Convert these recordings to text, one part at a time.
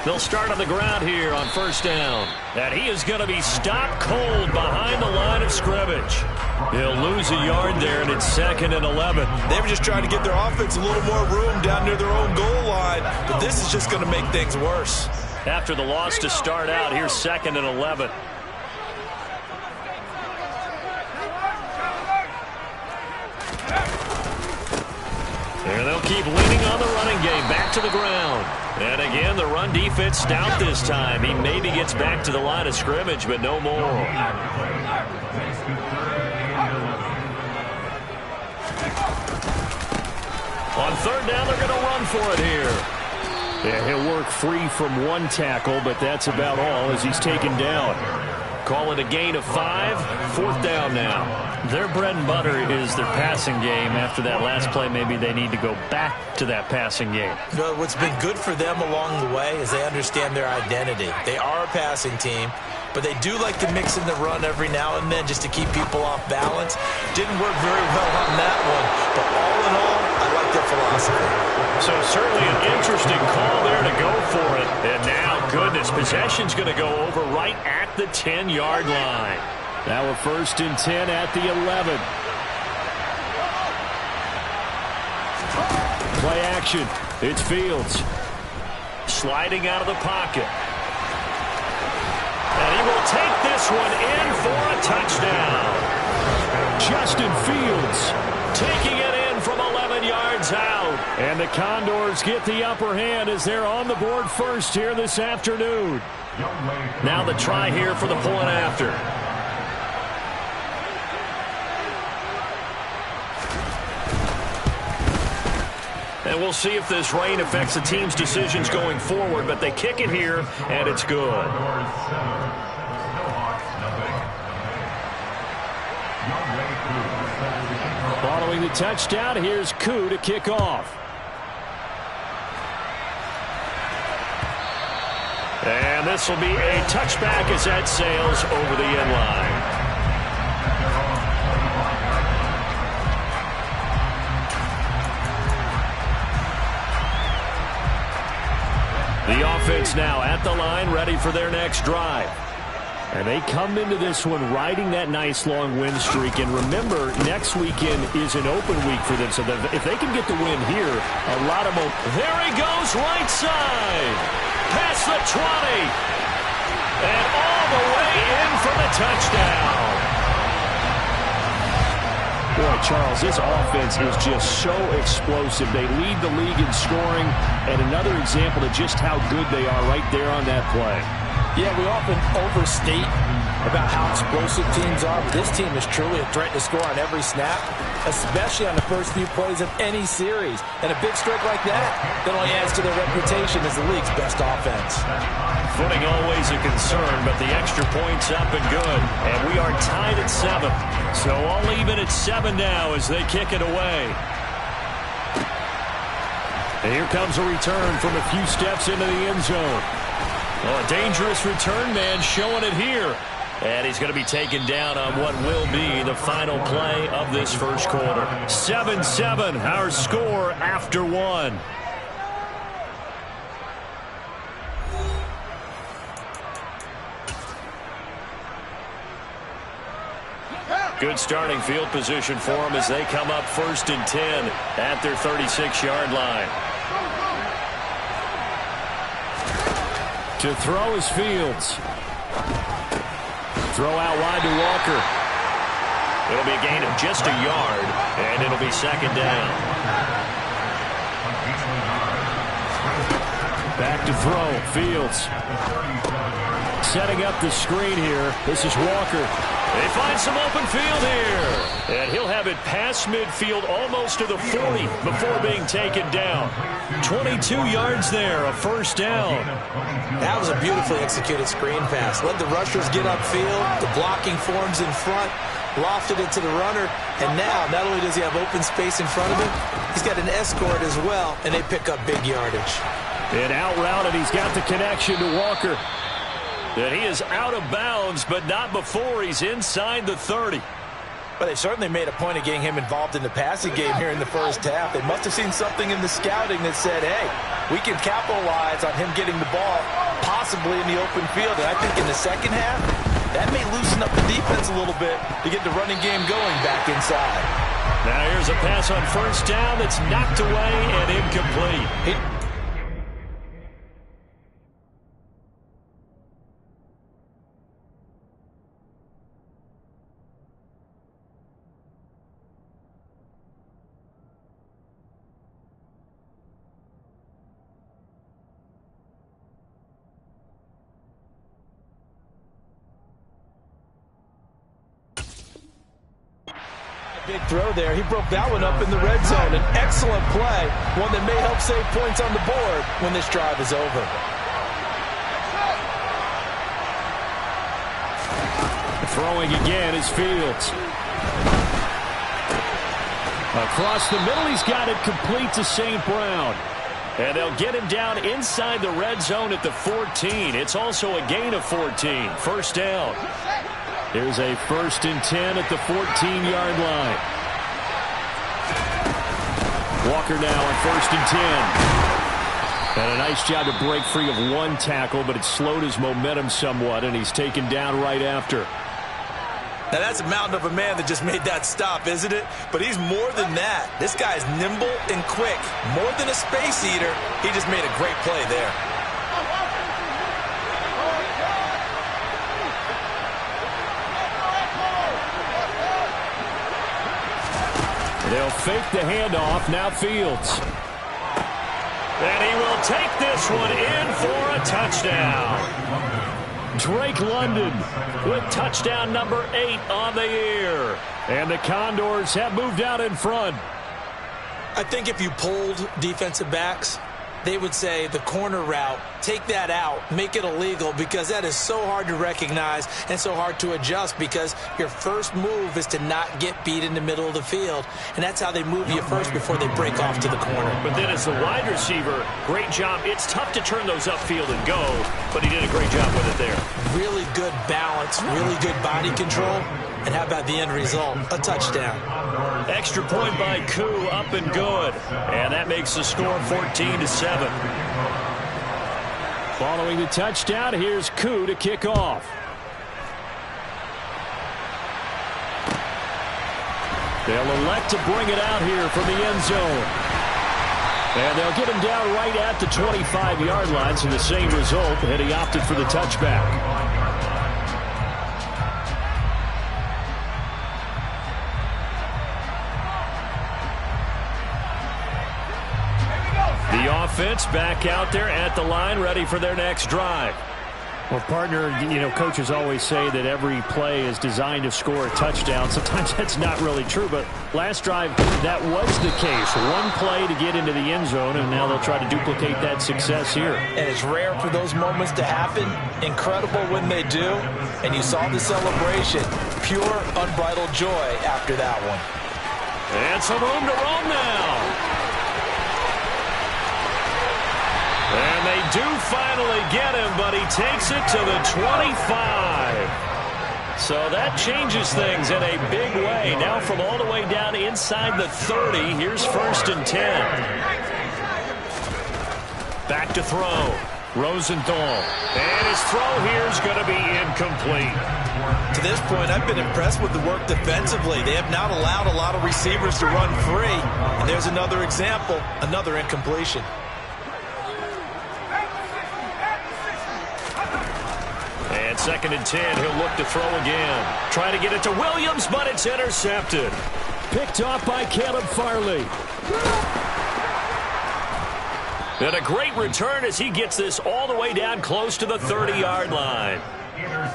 They'll start on the ground here on first down. And he is going to be stopped cold behind the line of scrimmage. He'll lose a yard there, and it's 2nd and 11. They were just trying to give their offense a little more room down near their own goal line, but this is just going to make things worse. After the loss to start out, here's 2nd and 11. And they'll keep leaning on the running game, back to the ground. And again, the run defense stout this time. He maybe gets back to the line of scrimmage, but no more. On third down, they're going to run for it here. Yeah, he'll work free from one tackle, but that's about all as he's taken down. Call it a gain of 5, 4th down now. Their bread and butter is their passing game. After that last play, maybe they need to go back to that passing game. Well, what's been good for them along the way is they understand their identity. They are a passing team, but they do like to mix in the run every now and then just to keep people off balance. Didn't work very well on that one, but all in all, I like their philosophy. So certainly an interesting call there to go for it. And now, goodness, possession's going to go over right at the 10-yard line. Now we're 1st and 10 at the 11. Play action. It's Fields. Sliding out of the pocket. And he will take this one in for a touchdown. Justin Fields taking it in from 11 yards out. And the Condors get the upper hand as they're on the board first here this afternoon. Now the try here for the point after. And we'll see if this rain affects the team's decisions going forward, but they kick it here, and it's good. Following the touchdown, here's Koo to kick off. And this will be a touchback as that sails over the end line. The offense now at the line, ready for their next drive. And they come into this one riding that nice long win streak. And remember, next weekend is an open week for them. So if they can get the win here, a lot of them. There he goes, right side. Past the 20. And all the way in for the touchdown. Boy, Charles, this offense is just so explosive. They lead the league in scoring, and another example of just how good they are right there on that play. Yeah, we often overstate about how explosive teams are, but this team is truly a threat to score on every snap, especially on the first few plays of any series. And a big streak like that only adds to their reputation as the league's best offense. Footing always a concern, but the extra point's up and good. And we are tied at 7. So all even at 7 now as they kick it away. And here comes a return from a few steps into the end zone. Oh, a dangerous return man showing it here. And he's going to be taken down on what will be the final play of this first quarter. 7-7, our score after 1. Good starting field position for them as they come up 1st and 10 at their 36-yard line. To throw is Fields. Throw out wide to Walker. It'll be a gain of just a yard, and it'll be 2nd down. Back to throw, Fields. Setting up the screen here. This is Walker. They find some open field here. And he'll have it past midfield almost to the 40 before being taken down. 22 yards there, a 1st down. That was a beautifully executed screen pass. Let the rushers get upfield. The blocking forms in front. Lofted it to the runner. And now, not only does he have open space in front of him, he's got an escort as well, and they pick up big yardage. And out route, and he's got the connection to Walker. And he is out of bounds, but not before he's inside the 30. But they certainly made a point of getting him involved in the passing game here in the first half. They must have seen something in the scouting that said, hey, we can capitalize on him getting the ball possibly in the open field. And I think in the second half, that may loosen up the defense a little bit to get the running game going back inside. Now here's a pass on first down that's knocked away and incomplete. Big throw there. He broke that one up in the red zone. An excellent play, one that may help save points on the board when this drive is over. Throwing again is Fields. Across the middle, he's got it complete to St. Brown. And they'll get him down inside the red zone at the 14. It's also a gain of 14. First down. Here's a 1st and 10 at the 14-yard line. Walker now on 1st and 10. And a nice job to break free of one tackle, but it slowed his momentum somewhat, and he's taken down right after. Now that's a mountain of a man that just made that stop, isn't it? But he's more than that. This guy's nimble and quick. More than a space eater, he just made a great play there. They'll fake the handoff. Now Fields. And he will take this one in for a touchdown. Drake London with touchdown number 8 on the year. And the Condors have moved out in front. I think if you polled defensive backs, they would say the corner route, take that out, make it illegal, because that is so hard to recognize and so hard to adjust, because your first move is to not get beat in the middle of the field. And that's how they move you first before they break off to the corner. But then as the wide receiver, great job. It's tough to turn those upfield and go, but he did a great job with it there. Really good balance, really good body control. And how about the end result? A touchdown. Extra point by Koo, up and good. And that makes the score 14-7. Following the touchdown, here's Koo to kick off. They'll elect to bring it out here from the end zone. And they'll get him down right at the 25-yard line, so the same result, and he opted for the touchback. The offense back out there at the line, ready for their next drive. Well, partner, coaches always say that every play is designed to score a touchdown. Sometimes that's not really true, but last drive, that was the case. One play to get into the end zone, and now they'll try to duplicate that success here. And it's rare for those moments to happen. Incredible when they do. And you saw the celebration. Pure, unbridled joy after that one. And some room to roam now. And they do finally get him, but he takes it to the 25. So that changes things in a big way. Now from all the way down inside the 30, here's 1st and 10. Back to throw. Rosenthal. And his throw here is going to be incomplete. To this point, I've been impressed with the work defensively. They have not allowed a lot of receivers to run free. And there's another example, another incompletion. And 2nd and 10, he'll look to throw again. Try to get it to Williams, but it's intercepted. Picked off by Caleb Farley. And a great return as he gets this all the way down close to the 30-yard line.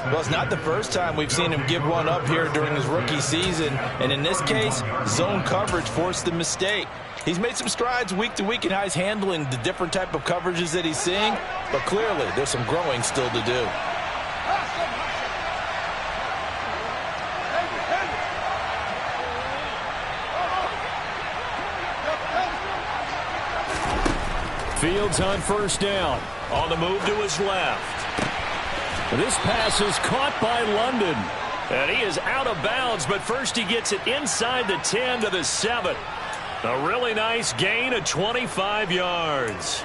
Well, it's not the first time we've seen him give one up here during his rookie season. And in this case, zone coverage forced the mistake. He's made some strides week to week in how he's handling the different type of coverages that he's seeing. But clearly, there's some growing still to do. Fields on 1st down. On the move to his left. This pass is caught by London. And he is out of bounds, but first he gets it inside the 10 to the 7. A really nice gain of 25 yards.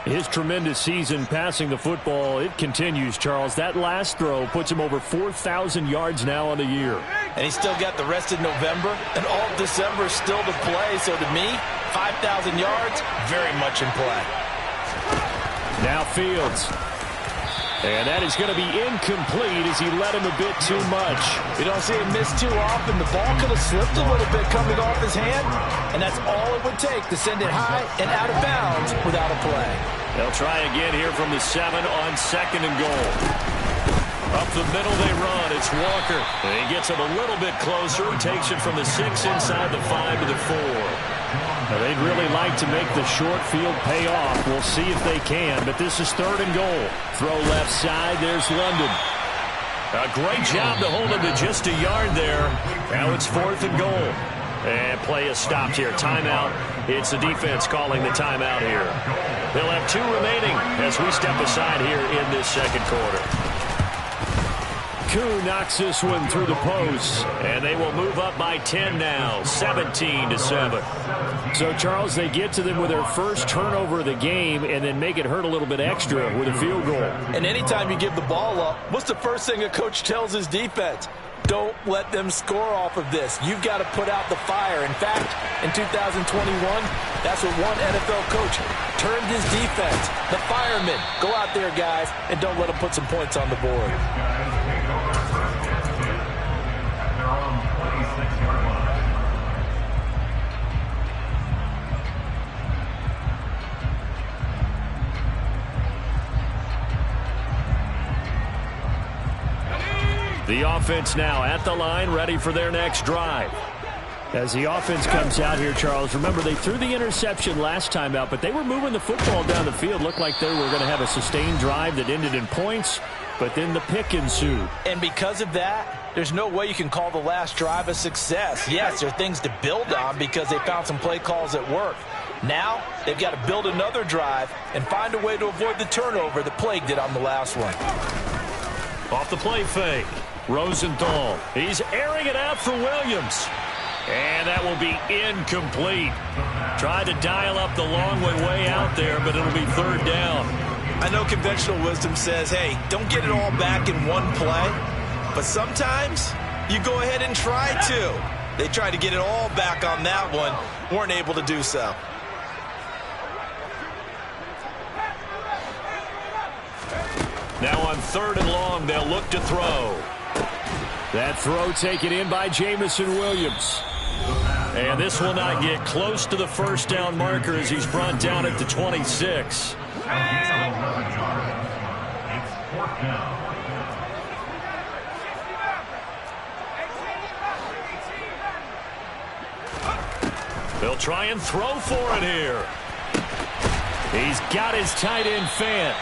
His tremendous season passing the football, it continues, Charles. That last throw puts him over 4,000 yards now on the year. And he's still got the rest of November and all of December still to play. So to me, 5,000 yards, very much in play. Now Fields. And that is going to be incomplete as he led him a bit too much. You don't see him miss too often. The ball could have slipped a little bit coming off his hand, and that's all it would take to send it high and out of bounds without a play. They'll try again here from the 7 on 2nd and goal. Up the middle they run. It's Walker. And he gets him a little bit closer. Takes it from the 6 inside the 5 to the 4. Now, they'd really like to make the short field pay off. We'll see if they can, but this is 3rd and goal. Throw left side. There's London. A great job to hold him to just a yard there. Now it's 4th and goal. And play is stopped here. Timeout. It's the defense calling the timeout here. They'll have 2 remaining as we step aside here in this 2nd quarter. Koo knocks this one through the post, and they will move up by 10 now, 17 to 7. So, Charles, they get to them with their first turnover of the game and then make it hurt a little bit extra with a field goal. And anytime you give the ball up, what's the first thing a coach tells his defense? Don't let them score off of this. You've got to put out the fire. In fact, in 2021, that's what one NFL coach turned his defense. The firemen. Go out there, guys, and don't let them put some points on the board. The offense now at the line, ready for their next drive. As the offense comes out here, Charles, remember they threw the interception last time out, but they were moving the football down the field. Looked like they were going to have a sustained drive that ended in points, but then the pick ensued. And because of that, there's no way you can call the last drive a success. Yes, there are things to build on because they found some play calls that work. Now, they've got to build another drive and find a way to avoid the turnover that plagued it on the last one. Off the play fake. Rosenthal. He's airing it out for Williams. And that will be incomplete. Tried to dial up the long way out there, but it'll be 3rd down. I know conventional wisdom says, hey, don't get it all back in one play. But sometimes you go ahead and try to. They tried to get it all back on that one. Weren't able to do so. Now on 3rd and long, they'll look to throw. That throw taken in by Jamison Williams. And this will not get close to the 1st down marker as he's brought down at the 26. They'll try and throw for it here. He's got his tight end Fant.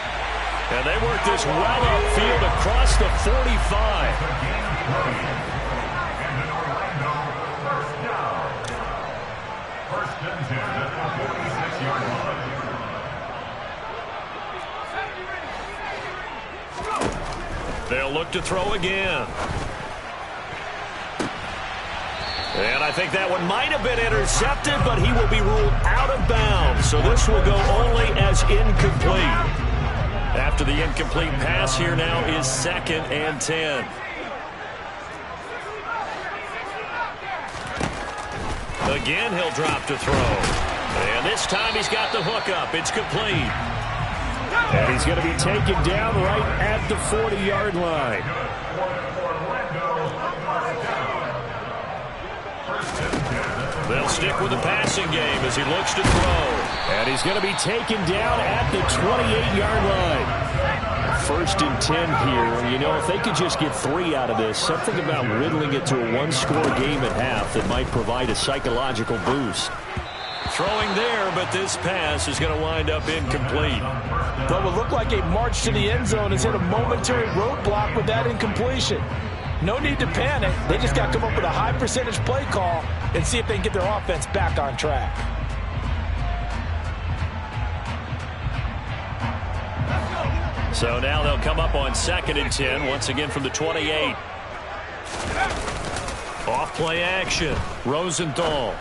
And they work this well upfield across the 45. They'll look to throw again. And I think that one might have been intercepted, but he will be ruled out of bounds. So this will go only as incomplete. After the incomplete pass, here now is 2nd and 10. Again, he'll drop to throw. And this time he's got the hook up. It's complete. And he's going to be taken down right at the 40-yard line. They'll stick with the passing game as he looks to throw. And he's going to be taken down at the 28-yard line. 1st and 10 here. You know, if they could just get 3 out of this, something about riddling it to a 1-score game at half that might provide a psychological boost. Throwing there, but this pass is going to wind up incomplete. What would look like a march to the end zone has hit a momentary roadblock with that incompletion. No need to panic. They just got to come up with a high percentage play call and see if they can get their offense back on track. So now they'll come up on 2nd and 10, once again from the 28. Off play action. Rosenthal.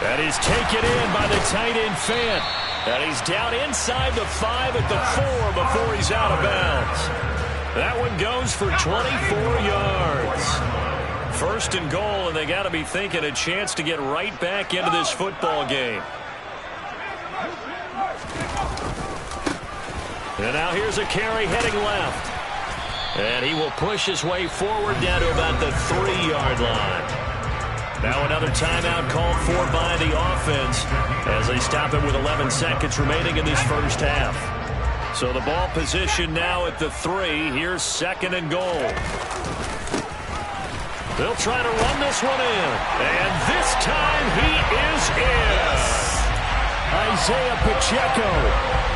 And he's taken in by the tight end Fant. And he's down inside the 5 at the 4 before he's out of bounds. That one goes for 24 yards. First and goal, and they got to be thinking a chance to get right back into this football game. And now here's a carry heading left. And he will push his way forward down to about the 3-yard line. Now another timeout called for by the offense as they stop it with 11 seconds remaining in this first half. So the ball position now at the 3. Here's second and goal. They'll try to run this one in. And this time he is in. Isaiah Pacheco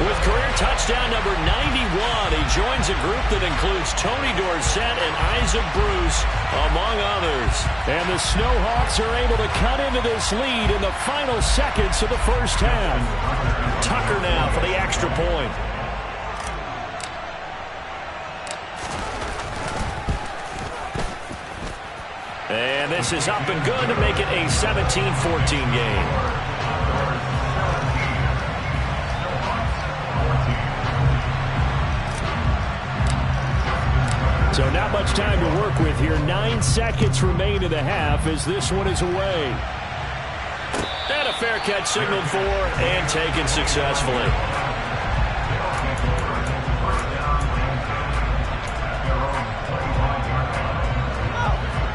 with career touchdown number 91. He joins a group that includes Tony Dorsett and Isaac Bruce, among others. And the Snowhawks are able to cut into this lead in the final seconds of the first half. Tucker now for the extra point. And this is up and good to make it a 17-14 game. So not much time to work with here. 9 seconds remain in the half as this one is away. And a fair catch signaled for and taken successfully.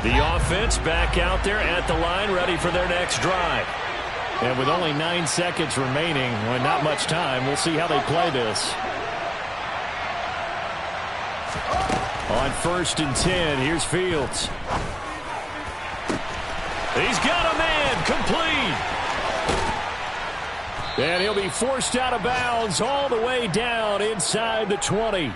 The offense back out there at the line, ready for their next drive. And with only 9 seconds remaining, well, not much time, we'll see how they play this. On 1st and 10, here's Fields. He's got a man, complete. And he'll be forced out of bounds all the way down inside the 20.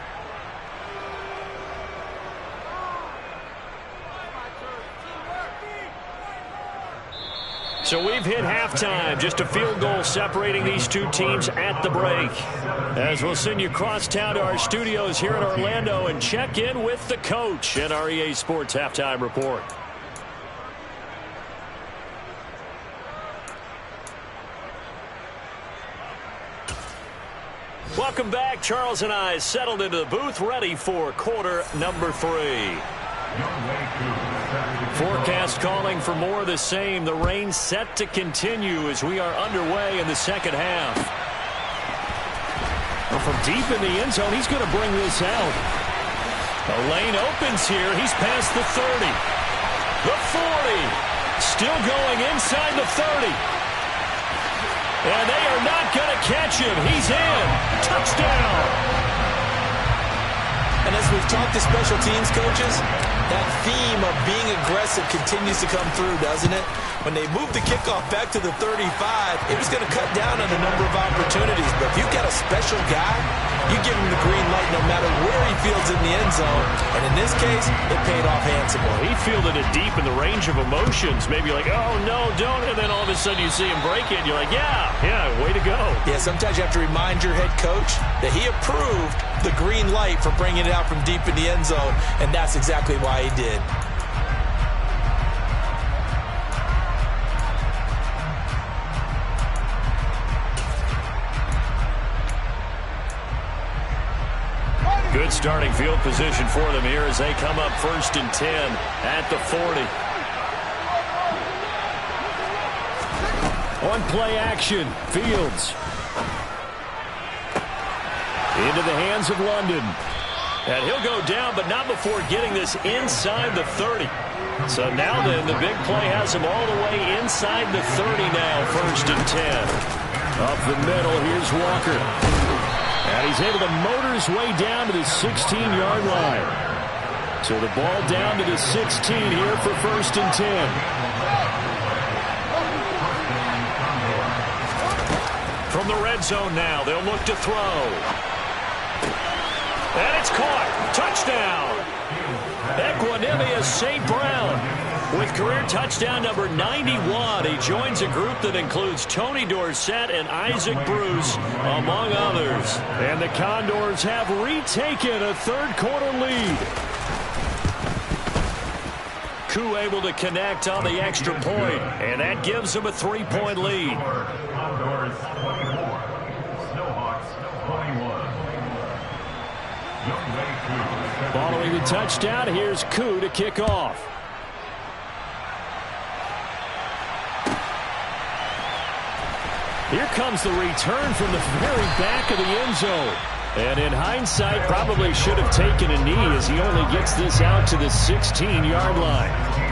So we've hit halftime. Just a field goal separating these two teams at the break. As we'll send you across town to our studios here in Orlando and check in with the coach at our EA Sports Halftime Report. Welcome back. Charles and I settled into the booth, ready for quarter number 3. Forecast calling for more of the same. The rain set to continue as we are underway in the second half. Well, from deep in the end zone, he's going to bring this out. The lane opens here. He's past the 30. The 40. Still going inside the 30. And they are not going to catch him. He's in. Touchdown. And as we've talked to special teams coaches, that theme of being aggressive continues to come through, doesn't it? When they moved the kickoff back to the 35, it was going to cut down on the number of opportunities. But if you've got a special guy, you give him the green light no matter where he fields in the end zone. And in this case, it paid off handsomely. He fielded it deep in the range of emotions. Maybe you're like, oh, no, don't. And then all of a sudden you see him break it, and you're like, yeah, way to go. Yeah, sometimes you have to remind your head coach that he approved the green light for bringing it out from deep in the end zone, and that's exactly why he did. Good starting field position for them here as they come up 1st and 10 at the 40. On play action, Fields. Into the hands of London. And he'll go down, but not before getting this inside the 30. So now then, the big play has him all the way inside the 30 now, 1st and 10. Up the middle, here's Walker. And he's able to motor his way down to the 16-yard line. So the ball down to the 16 here for 1st and 10. From the red zone now, they'll look to throw. And it's caught. Touchdown. Equanimous St. Brown with career touchdown number 91. He joins a group that includes Tony Dorsett and Isaac Bruce, among others. And the Condors have retaken a third-quarter lead. Koo able to connect on the extra point, and that gives him a 3-point lead. Following the touchdown, here's Koo to kick off. Here comes the return from the very back of the end zone. And in hindsight, probably should have taken a knee as he only gets this out to the 16-yard line.